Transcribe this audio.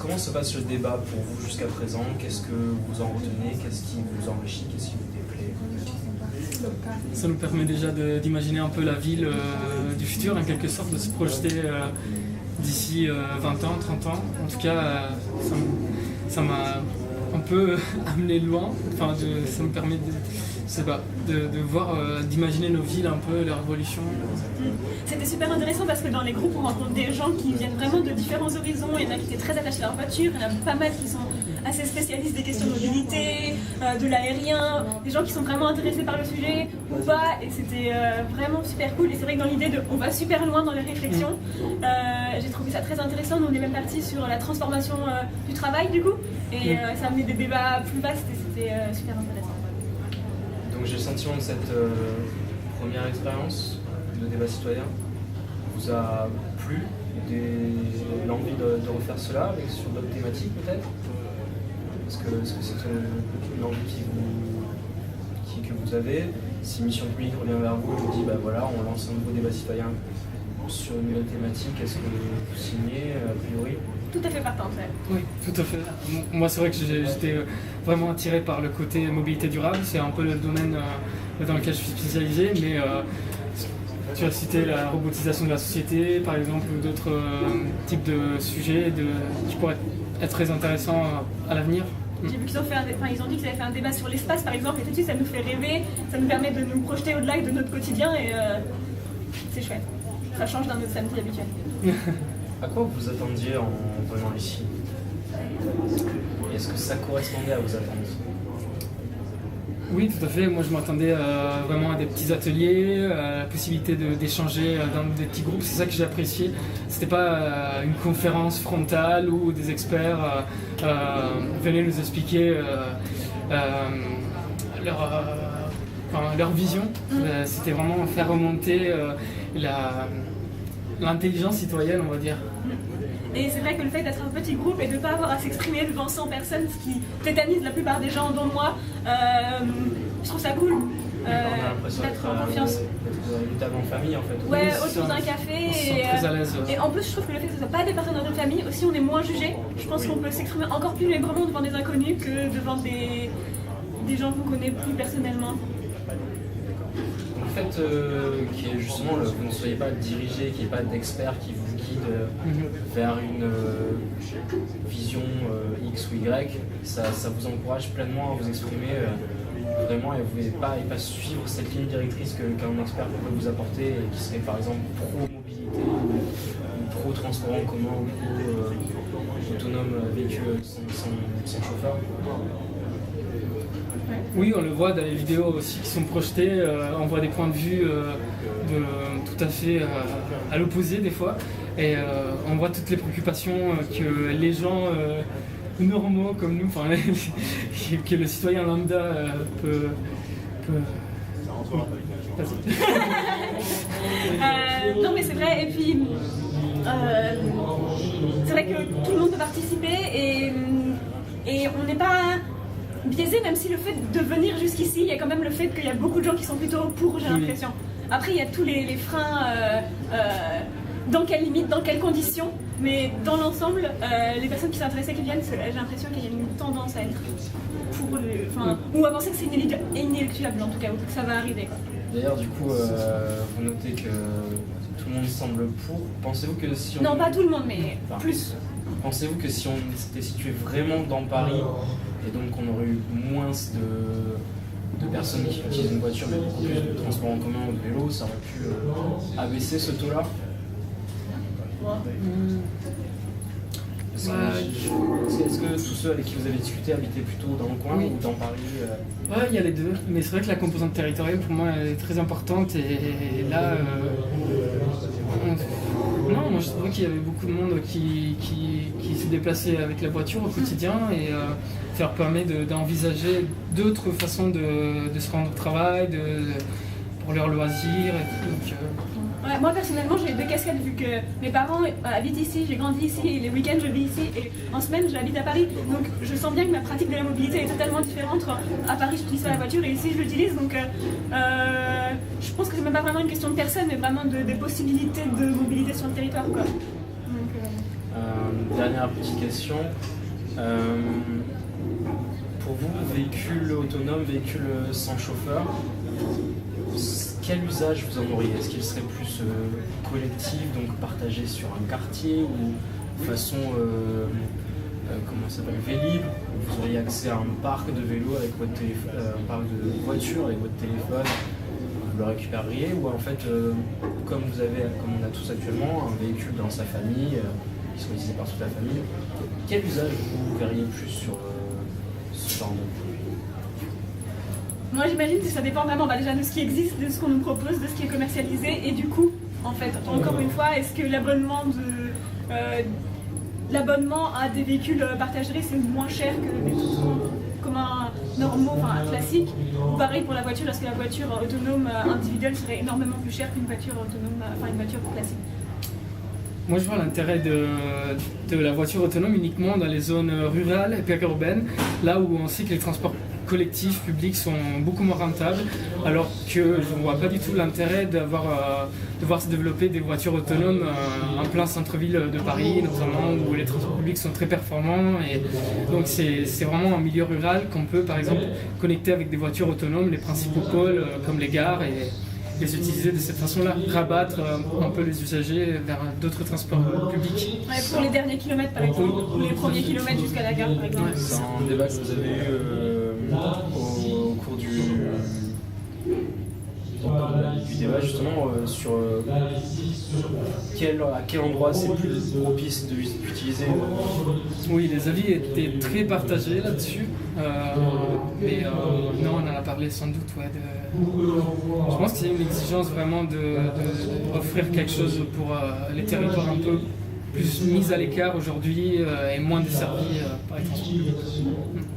Comment se passe le débat pour vous jusqu'à présent? Qu'est-ce que vous en retenez? Qu'est-ce qui vous enrichit? Qu'est-ce qui vous déplaît? Ça nous permet déjà d'imaginer un peu la ville du futur, en quelque sorte, de se projeter d'ici 20 ans, 30 ans. En tout cas, ça m'a un peu amené loin. Enfin, ça me permet de voir, d'imaginer nos villes un peu, leur évolution. C'était super intéressant parce que dans les groupes, on rencontre des gens qui viennent vraiment de différents horizons. Il y en a qui étaient très attachés à leur voiture, il y en a pas mal qui sont assez spécialistes des questions de mobilité, de l'aérien, des gens qui sont vraiment intéressés par le sujet ou pas, et c'était vraiment super cool. Et c'est vrai que dans l'idée de on va super loin dans les réflexions, j'ai trouvé ça très intéressant. Nous on est même parti sur la transformation du travail du coup, et ça a amené des débats plus vastes et c'était super intéressant. Donc j'ai le sentiment que cette première expérience de débat citoyen vous a plu, l'envie de refaire cela sur d'autres thématiques peut-être? Est-ce que c'est une envie que vous avez? Si Mission Publique revient vers vous et vous dit voilà, on lance un nouveau débat citoyen sur une nouvelle thématique, est-ce que vous signez a priori? Tout à fait partant, oui, tout à fait. Moi, c'est vrai que j'étais vraiment attiré par le côté mobilité durable. C'est un peu le domaine dans lequel je suis spécialisé, mais tu as cité la robotisation de la société, par exemple, ou d'autres types de sujets qui pourraient être très intéressants à l'avenir. J'ai vu qu'ils ont dit qu'ils avaient fait un débat sur l'espace, par exemple, et tout de suite, ça nous fait rêver, ça nous permet de nous projeter au-delà de notre quotidien, et c'est chouette. Ça change d'un autre samedi habituel. À quoi vous attendiez en venant ici? Est-ce que ça correspondait à vos attentes? Oui, tout à fait. Moi, je m'attendais vraiment à des petits ateliers, à la possibilité d'échanger dans des petits groupes. C'est ça que j'ai apprécié. C'était pas une conférence frontale où des experts venaient nous expliquer leur vision. C'était vraiment faire remonter l'intelligence citoyenne, on va dire. Et c'est vrai que le fait d'être un petit groupe et de ne pas avoir à s'exprimer devant 100 personnes, ce qui tétanise la plupart des gens, dont moi, je trouve ça cool. On a l'impression d'être en confiance. Une table en famille en fait. Ouais, autour d'un café. On se sent très à l'aise. Et en plus, je trouve que le fait que ce ne soit pas des personnes de notre famille, aussi on est moins jugés. Je pense qu'on peut s'exprimer encore plus librement devant des inconnus que devant des gens qu'on connaît plus personnellement. Le fait qu'il y ait justement, vous ne soyez pas dirigé, qu'il n'y ait pas d'expert qui vous guide vers une vision X ou Y, ça vous encourage pleinement à vous exprimer vraiment et vous pas suivre cette ligne directrice qu'un expert peut vous apporter et qui serait par exemple pro-mobilité ou pro-transport en commun ou pro-autonome véhicule sans chauffeur. Oui, on le voit dans les vidéos aussi qui sont projetées, on voit des points de vue tout à fait à l'opposé des fois, et on voit toutes les préoccupations que les gens normaux comme nous, enfin que le citoyen lambda peut... Non mais c'est vrai, et puis c'est vrai que tout le monde peut participer et on n'est pas biaisé, même si le fait de venir jusqu'ici, il y a quand même le fait qu'il y a beaucoup de gens qui sont plutôt pour, j'ai l'impression. Après, il y a tous les freins, dans quelles limites, dans quelles conditions, mais dans l'ensemble, les personnes qui sont intéressées, qui viennent, j'ai l'impression qu'il y a une tendance à être pour, ou à penser que c'est inéluctable en tout cas, ou que ça va arriver. D'ailleurs, du coup, vous notez que tout le monde semble pour. Pensez-vous que si on... Non, pas tout le monde, mais plus. Pensez-vous que si on s'était situé vraiment dans Paris, et donc on aurait eu moins de personnes qui utilisent une voiture, mais beaucoup plus de transport en commun ou de vélo, ça aurait pu abaisser ce taux-là? Est-ce que tous ceux avec qui vous avez discuté habitaient plutôt dans le coin ou dans Paris? Ouais, il y a les deux, mais c'est vrai que la composante territoriale pour moi est très importante, et là, non, moi je trouvais qu'il y avait beaucoup de monde qui se déplaçait avec la voiture au quotidien, et ça leur permet d'envisager d'autres façons de se rendre au travail, pour leurs loisirs et tout. Ouais, moi personnellement j'ai deux casquettes vu que mes parents habitent ici, j'ai grandi ici, et les week-ends je vis ici et en semaine j'habite à Paris, donc je sens bien que ma pratique de la mobilité est totalement différente. À Paris je n'utilise pas la voiture et ici je l'utilise, donc je pense que c'est même pas vraiment une question de personne mais vraiment des possibilités de mobilité sur le territoire quoi. Donc, dernière petite question. Pour vous, véhicule autonome, véhicule sans chauffeur, quel usage vous en auriez? Est-ce qu'il serait plus collectif, donc partagé sur un quartier, ou façon comment ça s'appelle, Vélib, où vous auriez accès à un parc de vélo avec votre téléphone, un parc de voiture avec votre téléphone, vous le récupéreriez, ou en fait, comme on a tous actuellement, un véhicule dans sa famille, qui soit utilisé par toute la famille, quel usage vous verriez plus sur ce genre de produit? Moi j'imagine que ça dépend vraiment déjà de ce qui existe, de ce qu'on nous propose, de ce qui est commercialisé et du coût en fait. Encore une fois, est-ce que l'abonnement à des véhicules partagés c'est moins cher que des transports communs normaux, enfin classiques, ou pareil pour la voiture, est-ce que la voiture autonome individuelle serait énormément plus chère qu'une voiture autonome, une voiture classique? Moi, je vois l'intérêt de la voiture autonome uniquement dans les zones rurales et périurbaines, là où on sait que les transports collectifs, publics sont beaucoup moins rentables, alors que je ne vois pas du tout l'intérêt de voir se développer des voitures autonomes en plein centre-ville de Paris, notamment où les transports publics sont très performants. Et donc c'est vraiment en milieu rural qu'on peut, par exemple, connecter avec des voitures autonomes les principaux pôles comme les gares et les utiliser de cette façon-là, rabattre un peu les usagers vers d'autres transports publics. Ouais, pour les derniers kilomètres par exemple, ou les premiers kilomètres jusqu'à la gare par exemple. C'est un débat que vous avez eu au cours du débat justement sur à quel endroit c'est plus propice d'utiliser. Oui, les avis étaient très partagés là-dessus, mais non, on en a parlé sans doute. Ouais, je pense que c'est une exigence vraiment d'offrir quelque chose pour les territoires un peu plus mis à l'écart aujourd'hui et moins desservis par les transports publics.